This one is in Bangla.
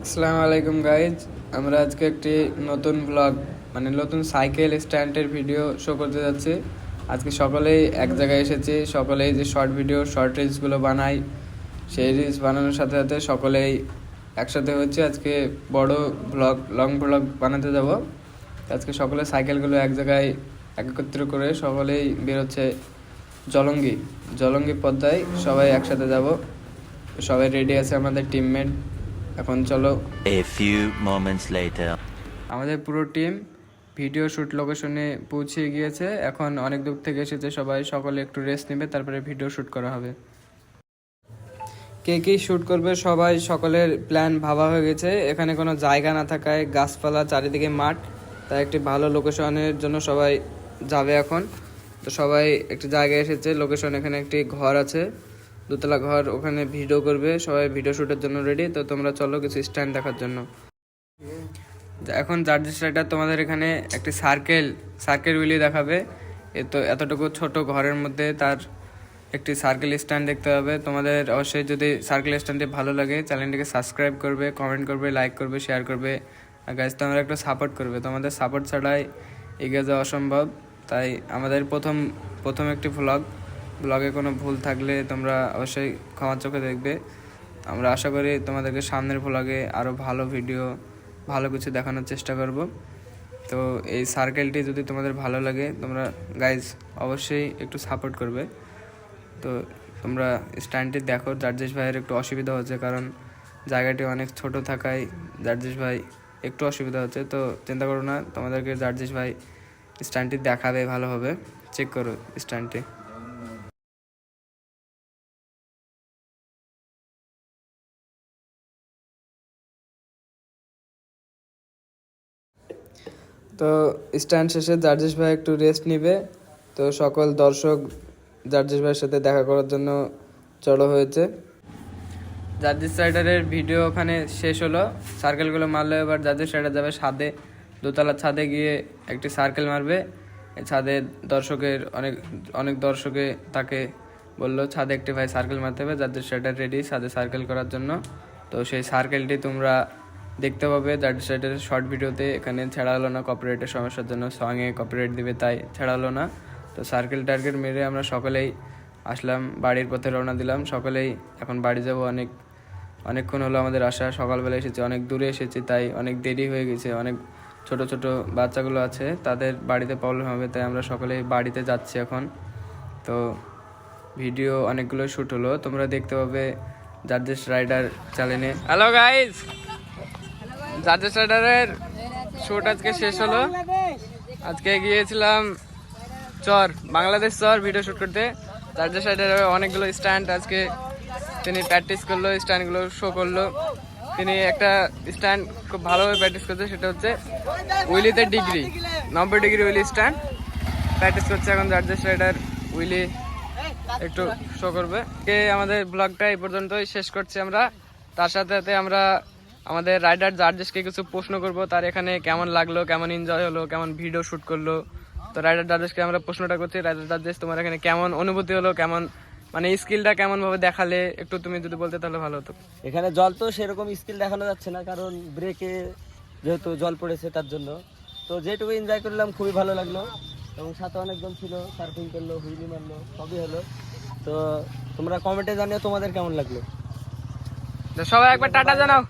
আসসালামু আলাইকুম গাইজ, আমরা আজকে একটি নতুন ব্লগ নতুন সাইকেল স্ট্যান্ডের ভিডিও শো করতে যাচ্ছি। আজকে সকলেই এক জায়গায় এসেছি, সকলেই যে শর্ট রিলসগুলো বানাই, সেই রিলস বানানোর সাথে সাথে সকলেই একসাথে হচ্ছে আজকে বড় লং ব্লগ বানাতে যাব। আজকে সকলে সাইকেলগুলো এক জায়গায় একত্রিত করে সকলেই বেরোচ্ছে জলঙ্গি পদ্মায়, সবাই একসাথে যাব। সবাই রেডি আছে, আমাদের টিমমেট। এখন চলো। A few moments later. আমাদের পুরো টিম ভিডিও শ্যুট লোকেশনে পৌঁছে গিয়েছে। এখন অনেক দূর থেকে এসেছে সবাই, সকলে একটু রেস্ট নেবে, তারপরে ভিডিও শ্যুট করা হবে। কে কী শ্যুট করবে সকলের প্ল্যান ভাবা হয়ে গেছে। এখানে কোনো জায়গা না থাকায় গাছপালা, চারিদিকে মাঠ, তাই একটি ভালো লোকেশনের জন্য সবাই যাবে এখন। তো সবাই একটি জায়গায় এসেছে, লোকেশন এখানে একটি ঘর আছে, দোতলা ঘর, ওখানে ভিডিও করবে সবাই, ভিডিও শ্যুটের জন্য রেডি। তো তোমরা চলো কিছু স্ট্যান্ড দেখার জন্য। এখন জার্জি রাইডার তোমাদের এখানে একটি সার্কেল উইলি দেখাবে। তো এতটুকু ছোট ঘরের মধ্যে তার একটি সার্কেল স্ট্যান্ড দেখতে হবে। তোমাদের অবশ্যই যদি সার্কেল স্ট্যান্ডটি ভালো লাগে, চ্যানেলটিকে সাবস্ক্রাইব করবে, কমেন্ট করবে, লাইক করবে, শেয়ার করবে, আর গাইজ তোমরা একটু সাপোর্ট করবে। তোমাদের সাপোর্ট ছাড়াই এগিয়ে যাওয়া অসম্ভব। তাই আমাদের প্রথম একটি ব্লগে কোনো ভুল থাকলে তোমরা অবশ্যই ক্ষমার চোখে দেখবে। আমরা আশা করি তোমাদেরকে সামনের ব্লগে আরও ভালো ভিডিও, ভালো কিছু দেখানোর চেষ্টা করব। তো এই সার্কেলটি যদি তোমাদের ভালো লাগে, তোমরা গাইজ অবশ্যই একটু সাপোর্ট করবে। তো তোমরা স্ট্যান্ডটি দেখো। জার্জিস ভাইয়ের একটু অসুবিধা হচ্ছে, কারণ জায়গাটি অনেক ছোট থাকায় জার্জিস ভাই একটু অসুবিধা হচ্ছে। তো চিন্তা করো না, তোমাদেরকে জার্জিস ভাই স্ট্যান্ডটি দেখাবে ভালোভাবে। চেক করো স্ট্যান্ডটি। তো স্ট্যান্ড শেষে জার্জিস ভাই একটু রেস্ট নিবে। তো সকল দর্শক জার্জিস ভাইয়ের সাথে দেখা করার জন্য জড়ো হয়েছে। জার্জিস রাইডারের ভিডিও ওখানে শেষ হলো, সার্কেলগুলো মারলো। এবার জার্জিস রাইডার যাবে ছাদে, দোতলার ছাদে গিয়ে একটি সার্কেল মারবে। ছাদে অনেক দর্শকে তাকে বললো ছাদে একটি ভাই সার্কেল মারতে হবে। জার্জিস রাইডার রেডি ছাদে সার্কেল করার জন্য। তো সেই সার্কেলটি তোমরা দেখতে পাবে জার্জিস রাইডারের শর্ট ভিডিওতে। এখানে ছেড়া হলো না কপিরাইটের সমস্যার জন্য, সঙ্গে কপিরাইট দিবে তাই ছেড়া হলো না। তো সার্কেল টার্গেট মেরে আমরা সকলেই আসলাম, বাড়ির পথে রওনা দিলাম। সকলেই এখন বাড়ি যাব। অনেকক্ষণ হলো আমাদের আসা, সকালবেলা এসেছি, অনেক দূরে এসেছি, তাই অনেক দেরি হয়ে গেছে। অনেক ছোট ছোট বাচ্চাগুলো আছে, তাদের বাড়িতে প্রবলেম হবে, তাই আমরা সকলেই বাড়িতে যাচ্ছি এখন। তো ভিডিও অনেকগুলো শ্যুট হলো, তোমরা দেখতে পাবে জার্জিস রাইডার চ্যানেলে। হ্যালো গাইজ, জার্জিস রাইডারের শ্যুট আজকে শেষ হলো। আজকে গিয়েছিলাম বাংলাদেশ ভিডিও শ্যুট করতে। জার্জিস রাইডারের অনেকগুলো স্ট্যান্ড আজকে তিনি প্র্যাকটিস করলো, স্ট্যান্ডগুলো শো করলো। তিনি একটা স্ট্যান্ড খুব ভালোভাবে প্র্যাকটিস করছে, সেটা হচ্ছে উইলিতে 90 ডিগ্রি উইলি স্ট্যান্ড প্র্যাকটিস করছে এখন জার্জিস রাইডার। উইলি একটু শো করবে। আমাদের ব্লগটা এই পর্যন্তই শেষ করছি আমরা। তার সাথে সাথে আমরা আমাদের রাইডার জার্জিসকে কিছু প্রশ্ন করব, তার এখানে কেমন লাগলো, কেমন এনজয় হলো, কেমন ভিডিও শ্যুট করলো। তো রাইডার জার্জিসকে আমরা প্রশ্নটা করছি, রাইডার জার্জিস তোমার এখানে কেমন অনুভূতি হলো, কেমন স্কিলটা কেমন ভাবে দেখালে, একটু তুমি যদি বলতে তাহলে ভালো হতো। এখানে জল তো সেরকম স্কিল দেখানো যাচ্ছে না, কারণ ব্রেকে যেহেতু জল পড়েছে তার জন্য। তো যেটুকু এনজয় করলাম খুবই ভালো লাগলো, এবং সাথে অনেকজন ছিল, সার্ফিং করলো, হুইলি মারলো, সবই হলো। তো তোমরা কমেন্টে জানিও তোমাদের কেমন লাগলো। সবাই একবার টাটা জানাও।